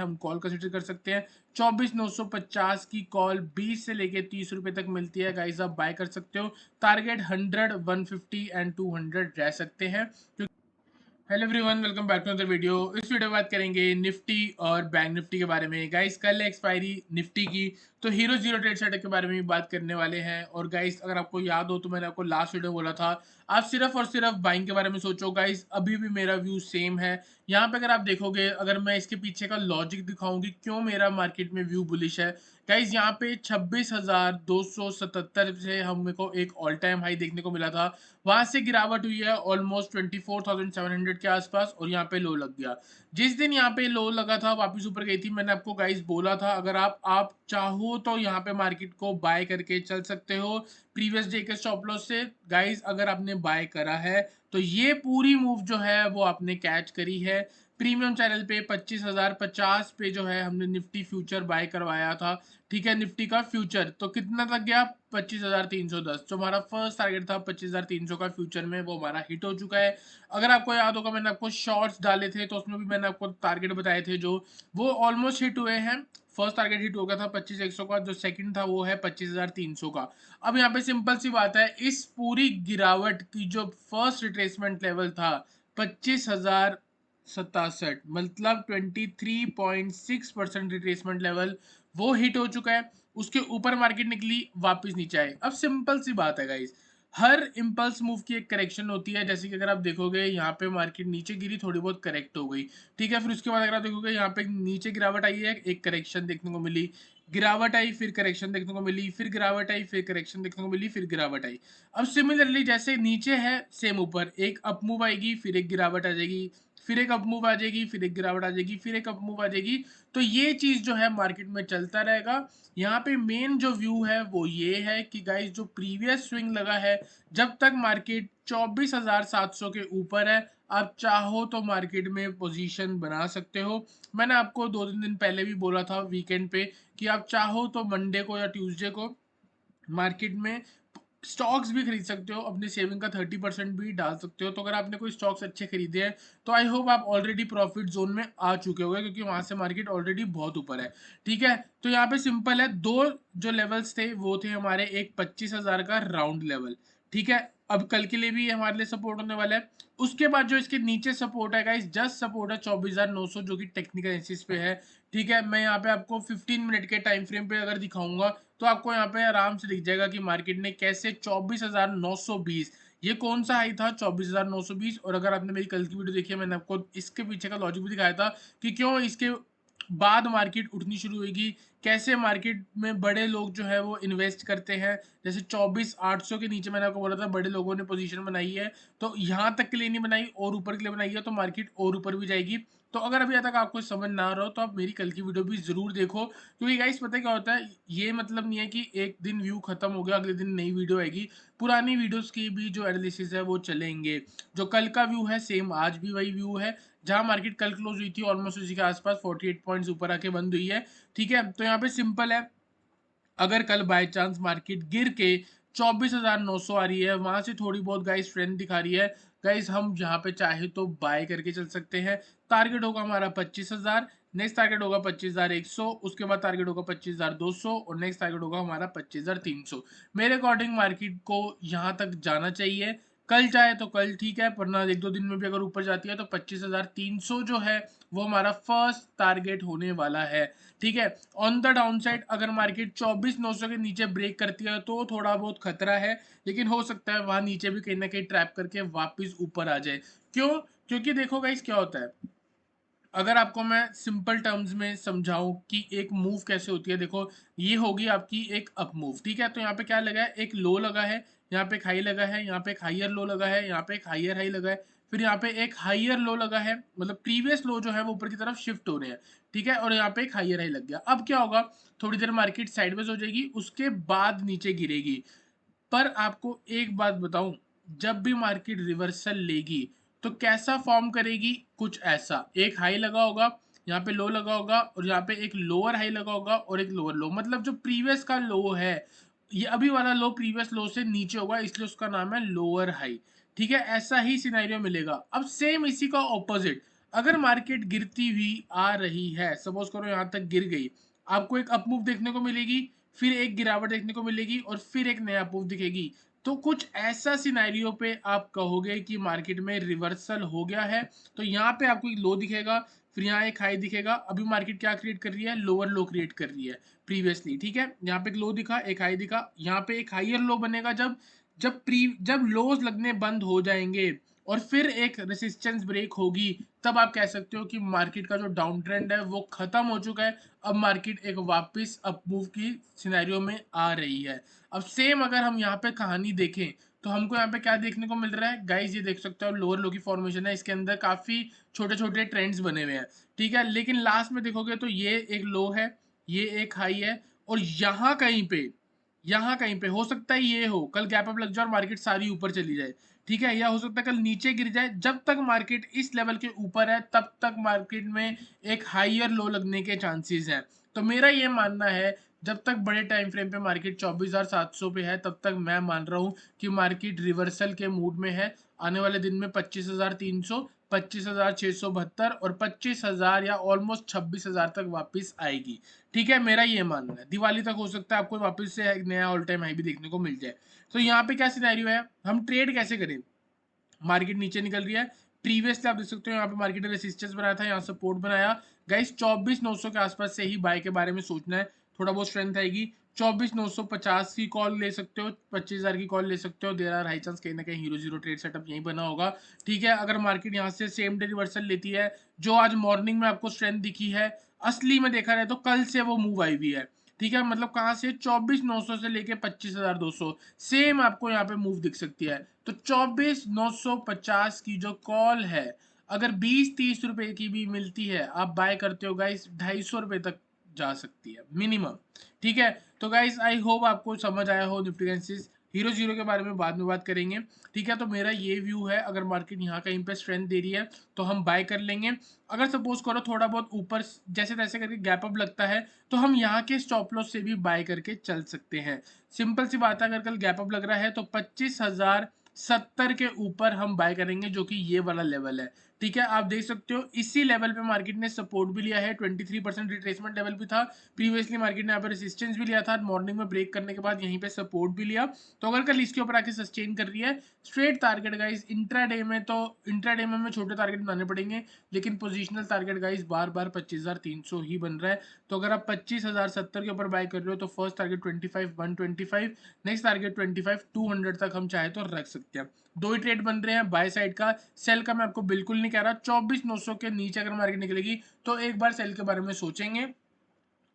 हम call consider कर सकते हैं। 24,950 की कॉल 20 से लेके 30 रुपए तक मिलती है गाइस, आप बाय कर सकते हो। टारगेट 100, 150 एंड 200 रह सकते हैं। Hello everyone, welcome back to other video. इस वीडियो में बात करेंगे निफ्टी और बैंक निफ्टी के बारे में। गाइस कल एक्सपायरी निफ्टी की, तो हीरो जीरो ट्रेड सेटअप के बारे में भी बात करने वाले हैं। और गाइस अगर आपको याद हो तो मैंने आपको लास्ट वीडियो बोला था आप सिर्फ और सिर्फ बाइंग के बारे में सोचो। गाइस अभी भी मेरा व्यू सेम है। यहाँ पे अगर आप देखोगे, अगर मैं इसके पीछे का लॉजिक दिखाऊंगी क्यों मेरा मार्केट में व्यू बुलिश है। गाइस यहाँ पे 26,277 से हम को एक ऑल टाइम हाई देखने को मिला था। वहां से गिरावट हुई है ऑलमोस्ट 24,700 के आसपास, और यहाँ पे लो लग गया। जिस दिन यहाँ पे लो लगा था वापस ऊपर गई थी। मैंने आपको गाइस बोला था अगर आप चाहो तो यहाँ पे मार्केट को बाय करके चल सकते हो प्रीवियस डे के स्टॉप लॉस से। गाइस अगर आपने बाय करा है तो ये पूरी मूव जो है वो आपने कैच करी है। प्रीमियम चैनल पे 25,050 पे जो है हमने निफ्टी फ्यूचर बाय करवाया था। ठीक है, निफ्टी का फ्यूचर तो कितना तक गया, 25,310। जो हमारा फर्स्ट टारगेट था 25,300 का फ्यूचर में, वो हमारा हिट हो चुका है। अगर आपको याद होगा मैंने आपको शॉर्ट्स डाले थे तो उसमें भी मैंने आपको टारगेट बताए थे जो वो ऑलमोस्ट हिट हुए हैं। फर्स्ट टारगेट हिट हो गया था 25,100 का, जो सेकंड था वो है 25,300 का। अब यहाँ पे सिंपल सी बात है, इस पूरी गिरावट की जो फर्स्ट रिट्रेसमेंट लेवल था 25,067, मतलब 23.6% रिट्रेसमेंट लेवल वो हिट हो चुका है। उसके ऊपर मार्केट निकली, वापस नीचे आए। अब सिंपल सी बात है गाइस, हर इम्पल्स मूव की एक करेक्शन होती है। जैसे कि अगर आप देखोगे यहाँ पे मार्केट नीचे गिरी, थोड़ी बहुत करेक्ट हो गई। ठीक है, फिर उसके बाद अगर आप देखोगे यहाँ पे नीचे गिरावट आई है, एक करेक्शन देखने को मिली, गिरावट आई, फिर करेक्शन देखने को मिली, फिर गिरावट आई, फिर करेक्शन देखने को मिली, फिर गिरावट आई। अब सिमिलरली जैसे नीचे है सेम ऊपर एक अप मूव आएगी, फिर एक गिरावट आ जाएगी, फिर एक अप मूव आ जाएगी, फिर एक गिरावट आ जाएगी, फिर एक अप मूव आ जाएगी। तो ये चीज जो है मार्केट में चलता रहेगा। यहाँ पे मेन जो व्यू है वो ये है कि गाइस जो प्रीवियस स्विंग लगा है, जब तक मार्केट 24,700 के ऊपर है, आप चाहो तो मार्केट में पोजीशन बना सकते हो। मैंने आपको 2-3 दिन पहले भी बोला था वीकेंड पे कि आप चाहो तो मंडे को या ट्यूसडे को मार्केट में स्टॉक्स भी खरीद सकते हो, अपने सेविंग का 30% भी डाल सकते हो। तो अगर आपने कोई स्टॉक्स अच्छे खरीदे हैं तो आई होप आप ऑलरेडी प्रॉफिट जोन में आ चुके होंगे, क्योंकि वहां से मार्केट ऑलरेडी बहुत ऊपर है। ठीक है, तो यहाँ पे सिंपल है, दो जो लेवल्स थे वो थे हमारे, एक 25,000 का राउंड लेवल। ठीक है, अब कल के लिए भी हमारे लिए सपोर्ट होने वाला है। उसके बाद जो इसके नीचे सपोर्ट है गाइस, जस्ट सपोर्ट है 24,900 जो कि टेक्निकल एनालिसिस पे है। ठीक है, मैं यहाँ पे आपको 15 मिनट के टाइम फ्रेम पे अगर दिखाऊंगा तो आपको यहाँ पे आराम से दिख जाएगा कि मार्केट ने कैसे 24,920, ये कौन सा हाई था 24,920। और अगर आपने मेरी कल की वीडियो देखी है, मैंने आपको इसके पीछे का लॉजिक भी दिखाया था कि क्यों इसके बाद मार्केट उठनी शुरू होगी, कैसे मार्केट में बड़े लोग जो है वो इन्वेस्ट करते हैं। जैसे 24,800 के नीचे मैंने आपको बोला था बड़े लोगों ने पोजीशन बनाई है, तो यहाँ तक के लिए नहीं बनाई और ऊपर के लिए बनाई है, तो मार्केट और ऊपर भी जाएगी। तो अगर अभी तक आपको समझ ना आ रहा हो तो आप मेरी कल की वीडियो भी जरूर देखो, क्योंकि गाइस पता है क्या होता है, ये मतलब नहीं है कि एक दिन व्यू खत्म हो गया अगले दिन नई वीडियो आएगी। पुरानी वीडियोस की भी जो एनालिसिस है वो चलेंगे। जो कल का व्यू है सेम आज भी वही व्यू है। जहां मार्केट कल क्लोज हुई थी ऑलमोस्ट उसी के आसपास 48 पॉइंट्स ऊपर आके बंद हुई है। ठीक है, तो यहाँ पे सिंपल है, अगर कल बाय चांस मार्केट गिर के 24,900 आ रही है, वहां से थोड़ी बहुत गाइस स्ट्रेंथ दिखा रही है, गाइस हम जहां पे चाहे तो बाय करके चल सकते हैं। टारगेट होगा हमारा 25,000, नेक्स्ट टारगेट होगा 25,100, उसके बाद टारगेट होगा 25,200, और नेक्स्ट टारगेट होगा हमारा 25,300। मेरे अकॉर्डिंग मार्केट को यहाँ तक जाना चाहिए। कल चाहे तो कल ठीक है, वरना 1-2 दिन में भी अगर ऊपर जाती है तो 25,300 जो है वो हमारा फर्स्ट टारगेट होने वाला है। ठीक है, ऑन द डाउन साइड अगर मार्केट 24,900 के नीचे ब्रेक करती है तो थोड़ा बहुत खतरा है, लेकिन हो सकता है वहां नीचे भी कहीं ना कहीं ट्रैप करके वापस ऊपर आ जाए। क्यों? क्योंकि देखो गाइस क्या होता है, अगर आपको मैं सिंपल टर्म्स में समझाऊं कि एक मूव कैसे होती है, देखो ये होगी आपकी एक अप मूव। ठीक है, तो यहाँ पे क्या लगा है, एक लो लगा है, यहाँ पे एक हाई लगा है, यहाँ पे एक हाइयर लो लगा है, यहाँ पे एक हाइयर हाई लगा है, फिर यहाँ पे एक हाइयर लो लगा है, मतलब प्रीवियस लो जो है वो ऊपर की तरफ शिफ्ट हो रहे हैं। ठीक है, और यहाँ पे एक हाइयर हाई लग गया। अब क्या होगा, थोड़ी देर मार्केट साइडवेज हो जाएगी, उसके बाद नीचे गिरेगी। पर आपको एक बात बताऊं, जब भी मार्केट रिवर्सल लेगी तो कैसा फॉर्म करेगी, कुछ ऐसा, एक हाई लगा होगा, यहाँ पे लो लगा होगा, और यहाँ पे एक लोअर हाई लगा होगा और एक लोअर लो, मतलब जो प्रीवियस का लो है, ये अभी वाला लो प्रीवियस लो से नीचे होगा, इसलिए उसका नाम है लोअर हाई। ठीक है, ऐसा ही सिनेरियो मिलेगा। अब सेम इसी का ऑपोजिट, अगर मार्केट गिरती हुई आ रही है, सपोज करो यहाँ तक गिर गई, आपको एक अप मूव देखने को मिलेगी, फिर एक गिरावट देखने को मिलेगी और फिर एक नया मूव दिखेगी। तो कुछ ऐसा सिनेरियो पे आप कहोगे कि मार्केट में रिवर्सल हो गया है। तो यहाँ पे आपको एक लो दिखेगा, फिर यहाँ एक हाई दिखेगा। अभी मार्केट क्या क्रिएट कर रही है, लोअर लो क्रिएट कर रही है प्रीवियसली, ठीक है। यहाँ पे एक लो दिखा, एक हाई दिखा, यहाँ पे एक हाइयर लो बनेगा जब जब लोज लगने बंद हो जाएंगे और फिर एक रेसिस्टेंस ब्रेक होगी, तब आप कह सकते हो कि मार्केट का जो डाउन ट्रेंड है वो खत्म हो चुका है। अब मार्केट एक वापस अप मूव की सिनेरियो में आ रही है। अब सेम अगर हम यहाँ पे कहानी देखें तो हमको यहाँ पे क्या देखने को मिल रहा है गाइज, ये देख सकते हो लोअर लो की फॉर्मेशन है, इसके अंदर काफी छोटे छोटे ट्रेंड्स बने हुए हैं, ठीक है। लेकिन लास्ट में देखोगे तो ये एक लो है, ये एक हाई है, और यहाँ कहीं पे हो सकता है ये हो कल गैप अप लग जाए और मार्केट सारी ऊपर चली जाए, ठीक है, या हो सकता है कल नीचे गिर जाए। जब तक मार्केट इस लेवल के ऊपर है तब तक मार्केट में एक हाइयर लो लगने के चांसेस हैं। तो मेरा ये मानना है जब तक बड़े टाइम फ्रेम पे मार्केट 24,700 पे है तब तक मैं मान रहा हूँ कि मार्केट रिवर्सल के मूड में है। आने वाले दिन में 25,300, 25,672 और 25,000 या ऑलमोस्ट 26,000 तक वापस आएगी, ठीक है। मेरा ये मानना है दिवाली तक हो सकता है आपको वापस से एक नया ऑल टाइम हाई भी देखने को मिल जाए। तो यहाँ पे क्या सिनेरियो है, हम ट्रेड कैसे करें। मार्केट नीचे निकल रही है, प्रीवियसली आप देख सकते हो यहाँ पे मार्केट ने रेसिस्टेंस बनाया था, यहाँ सपोर्ट बनाया। गाइस 24,900 के आसपास से ही बाय के बारे में सोचना है, थोड़ा बहुत स्ट्रेंथ आएगी। 24,950 की कॉल ले सकते हो, 25,000 की कॉल ले सकते हो। देयर आर हाई चांस कहीं ना कहीं हीरो जीरो ट्रेड सेटअप यहीं बना होगा, ठीक है। अगर मार्केट यहाँ से सेम डे रिवर्सल लेती है, जो आज मॉर्निंग में आपको स्ट्रेंथ दिखी है, असली में देखा जाए तो कल से वो मूव आई हुई है, ठीक है। मतलब कहाँ से 24,900 से लेके 25,200 सेम आपको यहाँ पे मूव दिख सकती है। तो 24,950 की जो कॉल है, अगर 20-30 रुपए की भी मिलती है आप बाय करते हो गाइस, 250 रुपए तक जा सकती है मिनिमम, ठीक है। तो गाइस आई होप आपको समझ आया हो निफ्टी एनालिसिस। हीरो जीरो के बारे में बाद में बात करेंगे, ठीक है। तो मेरा ये व्यू है, अगर मार्केट यहाँ कहीं पे स्ट्रेंथ दे रही है तो हम बाय कर लेंगे। अगर सपोज करो थोड़ा बहुत ऊपर जैसे तैसे करके गैप अप लगता है तो हम यहाँ के स्टॉप लॉस से भी बाय करके चल सकते हैं। सिंपल सी बात है, अगर कल गैप अप लग रहा है तो 25,070 के ऊपर हम बाय करेंगे, जो कि ये वाला लेवल है, ठीक है। आप देख सकते हो इसी लेवल पे मार्केट ने सपोर्ट भी लिया है, 23% रिट्रेसमेंट लेवल भी था। प्रीवियसली मार्केट ने यहाँ पे रेसिस्टेंस भी लिया था, मॉर्निंग में ब्रेक करने के बाद यहीं पे सपोर्ट भी लिया। तो अगर कल इसके ऊपर आके सस्टेन कर रही है, स्ट्रेट टारगेट गाइस इंट्राडे में, तो इंट्राडे में हमें छोटे टारगेट बनाने पड़ेंगे, लेकिन पोजिशनल टारगेट गाइस बार बार 25,300 ही बन रहा है। तो अगर आप 25,070 के ऊपर बाय कर रहे हो तो फर्स्ट टारगेट 25,125, नेक्स्ट टारगेट 25,200 तक हम चाहे तो रख सकते हैं। दो ही ट्रेड बन रहे हैं बाय साइड का, सेल का मैं आपको बिल्कुल नहीं कह रहा। 24,900 के नीचे अगर मार्केट निकलेगी तो एक बार सेल के बारे में सोचेंगे।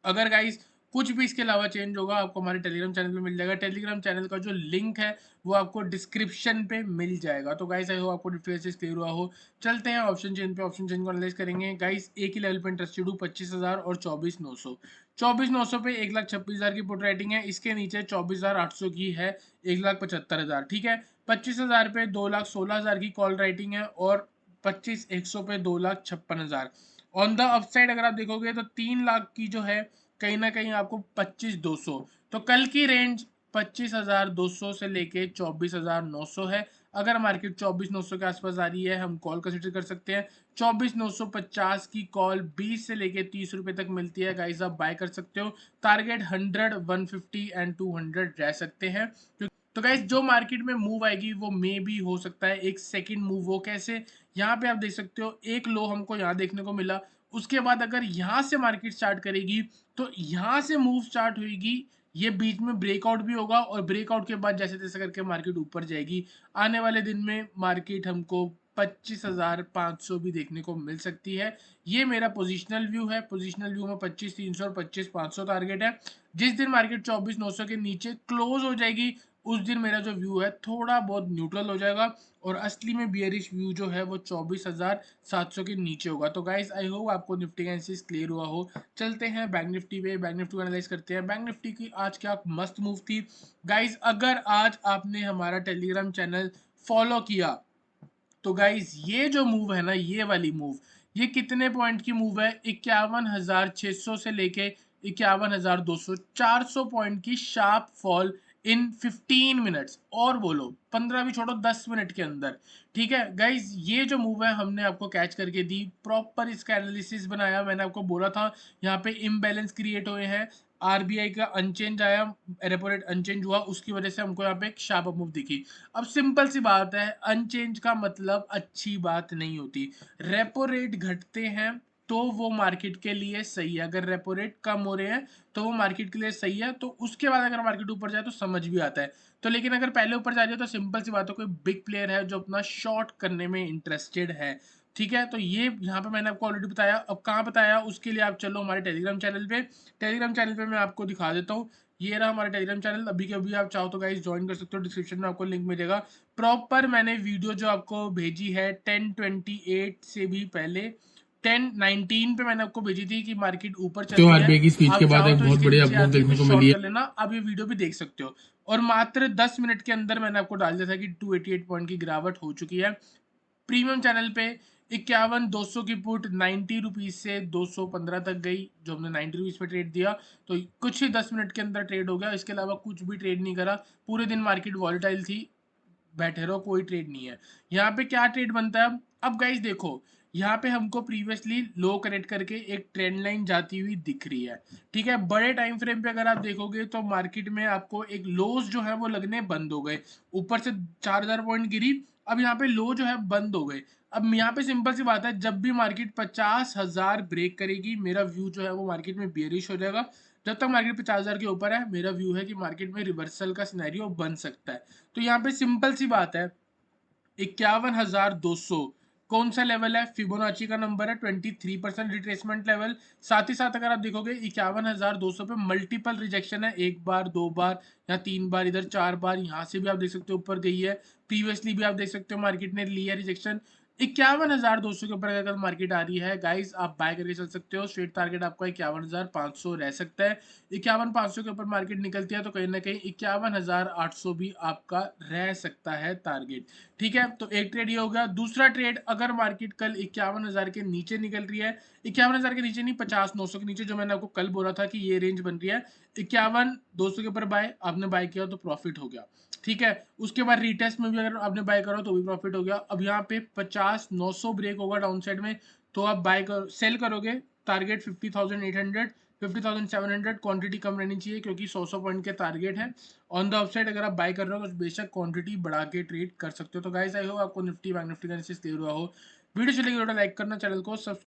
अगर गाइस कुछ भी इसके अलावा चेंज होगा आपको हमारे टेलीग्राम चैनल पे मिल जाएगा। टेलीग्राम चैनल का जो लिंक है वो आपको डिस्क्रिप्शन पे मिल जाएगा। तो गाइस आई होप आपको डिफरेंसेस क्लियर हुआ हो। चलते हैं ऑप्शन चेन पे, ऑप्शन चेन को एनालाइज करेंगे। गाइस एक ही लेवल पे इंटरेस्टेड हूँ, 25,000 और 24,900। 24,900 पे 1,26,000 की पुट राइटिंग है, इसके नीचे 24,800 की है 1,75,000, ठीक है। 25,000 पे 2,16,000 की कॉल राइटिंग है और 25,100 पे 2,56,000। ऑन द अपसाइड अगर आप देखोगे तो 3 लाख की जो है कहीं ना कहीं आपको 25,200। तो कल की रेंज 25,200 से लेके 24,900 है। अगर मार्केट 24,900 के आसपास आ रही है हम कॉल कंसिडर कर सकते हैं। 24,950 की कॉल 20 से लेके 30 रुपए तक मिलती है गाइस, आप बाय कर सकते हो। टारगेट 100, 150 एंड 200 रह सकते हैं। तो गाइस जो मार्केट में मूव आएगी वो मे भी हो सकता है एक सेकंड मूव। वो कैसे, यहाँ पे आप देख सकते हो एक लो हमको यहाँ देखने को मिला, उसके बाद अगर यहाँ से मार्केट स्टार्ट करेगी तो यहाँ से मूव स्टार्ट होगी, ये बीच में ब्रेकआउट भी होगा और ब्रेकआउट के बाद जैसे तैसे करके मार्केट ऊपर जाएगी। आने वाले दिन में मार्केट हमको 25,500 भी देखने को मिल सकती है। ये मेरा पोजिशनल व्यू है। पोजिशनल व्यू में 25,300 और 25,500 टारगेट है। जिस दिन मार्केट 24,900 के नीचे क्लोज हो जाएगी उस दिन मेरा जो व्यू है थोड़ा बहुत न्यूट्रल हो जाएगा और असली में बियरिश व्यू जो है वो 24,700 के नीचे होगा। तो गाइस आई होप आपको निफ्टी का एनालिसिस क्लियर हुआ हो। चलते हैं बैंक निफ्टी पे, बैंक निफ्टी को एनालाइज करते हैं। बैंक निफ्टी की आज क्या मस्त मूव थी गाइस। अगर आज आपने हमारा टेलीग्राम चैनल फॉलो किया तो गाइस ये जो मूव है ना, ये वाली मूव, ये कितने पॉइंट की मूव है, 51,600 से लेके 51,200, 400 पॉइंट की शार्प फॉल इन 15 मिनट्स, और बोलो 15 भी छोड़ो, 10 मिनट के अंदर। ठीक है गाइज, ये जो मूव है हमने आपको कैच करके दी, प्रॉपर इसका एनालिसिस बनाया। मैंने आपको बोला था यहाँ पे इम्बैलेंस क्रिएट हुए हैं, आरबीआई का अनचेंज आया, रेपो रेट अनचेंज हुआ, उसकी वजह से हमको यहाँ पे एक शार्प अप मूव दिखी। अब सिंपल सी बात है, अनचेंज का मतलब अच्छी बात नहीं होती। रेपो रेट घटते हैं तो वो मार्केट के लिए सही है, अगर रेपो रेट कम हो रहे हैं तो वो मार्केट के लिए सही है। तो उसके बाद अगर मार्केट ऊपर जाए तो समझ भी आता है। तो लेकिन अगर पहले ऊपर जा रही है तो सिंपल सी बात है, कोई बिग प्लेयर है जो अपना शॉर्ट करने में इंटरेस्टेड है। ठीक है, तो ये यहाँ पे मैंने आपको ऑलरेडी बताया। अब कहाँ बताया, उसके लिए आप चलो हमारे टेलीग्राम चैनल पे। टेलीग्राम चैनल पे मैं आपको दिखा देता हूँ, ये रहा हमारा टेलीग्राम चैनल। अभी के अभी आप चाहो तो गाइस ज्वाइन कर सकते हो, डिस्क्रिप्शन में आपको लिंक मिलेगा। प्रॉपर मैंने वीडियो जो आपको भेजी है 10:28 से भी पहले, 10:19 पे मैंने आपको भेजी थी कि मार्केट ऊपर चल तो रही है। आरबीआई की स्पीच के आप बाद चाहो एक तो बहुत इसके बड़ी नीचे अपमूव आके देखने कुछ को मिली शॉर्ट है। कर लेना, आप ये वीडियो भी देख सकते हो। और मात्र 10 मिनट के अंदर मैंने आपको डाल दिया था कि 288 पॉइंट की गिरावट हो चुकी है। प्रीमियम चैनल पे 51,200 की पुट 90 रुपीज से 215 तक गई, जो हमने 90 रुपीज पे ट्रेड दिया। तो कुछ ही 10 मिनट के अंदर ट्रेड हो गया, इसके अलावा कुछ भी ट्रेड नहीं करा। पूरे दिन मार्केट वॉलेटाइल थी, बैठे रहो, कोई ट्रेड नहीं है। यहाँ पे क्या ट्रेड बनता है अब गाइस देखो, यहाँ पे हमको प्रीवियसली लो कनेक्ट करके एक ट्रेंड लाइन जाती हुई दिख रही है। ठीक है, बड़े टाइम फ्रेम पे अगर आप देखोगे तो मार्केट में आपको एक लोज जो है वो लगने बंद हो गए। ऊपर से 4,000 पॉइंट गिरी, अब यहाँ पे लो जो है बंद हो गए। अब यहाँ पे सिंपल सी बात है, जब भी मार्केट 50,000 ब्रेक करेगी, मेरा व्यू जो है वो मार्केट में बेयरिश हो जाएगा। जब तक मार्केट 50,000 के ऊपर है, मेरा व्यू है कि मार्केट में रिवर्सल का सिनेरियो बन सकता है। तो यहाँ पे सिंपल सी बात है, 51,200 कौन सा लेवल है, फिबोनाची का नंबर है, 23% रिट्रेसमेंट लेवल। साथ ही साथ अगर आप देखोगे 51,200 पे मल्टीपल रिजेक्शन है, एक बार, दो बार या तीन बार, इधर चार बार, यहाँ से भी आप देख सकते हो ऊपर गई है। प्रीवियसली भी आप देख सकते हो मार्केट ने लिया रिजेक्शन। 51,200 के ऊपर अगर मार्केट आ रही है गाइस, आप बाय करके चल सकते हो। स्ट्रेट टारगेट आपका 51,500 रह सकता है। 51,500 के ऊपर मार्केट निकलती है तो कहीं ना कहीं 51,800 भी आपका रह सकता है टारगेट। ठीक है, तो एक ट्रेड ये हो गया। दूसरा ट्रेड, अगर मार्केट कल 51,000 के नीचे निकल रही है, 51,000 के नीचे नहीं, 50,900 के नीचे, जो मैंने आपको कल बोला था कि ये रेंज बन रही है, 51,200 के ऊपर बाय, आपने बाय किया तो प्रॉफिट हो गया। ठीक है, उसके बाद रीटेस्ट में भी अगर आपने बाय करो तो भी प्रॉफिट हो गया। अब यहाँ पे 50,900 ब्रेक होगा डाउन साइड में, तो आप बाय कर सेल करोगे। टारगेट 50,800, 50,700, क्वांटिटी कम रहनी चाहिए क्योंकि 100 पॉइंट के टारगेट है। ऑन द अपसाइड अगर आप बाय कर रहे हो तो बेशक क्वांटिटी बढ़ा के ट्रेड कर सकते हो। तो गाइस आई होप आपको निफ्टी बैंक निफ्टी का एनालिसिस क्लियर हुआ हो। वीडियो चलेगी तो लाइक करना, चैनल को सब्सक्राइब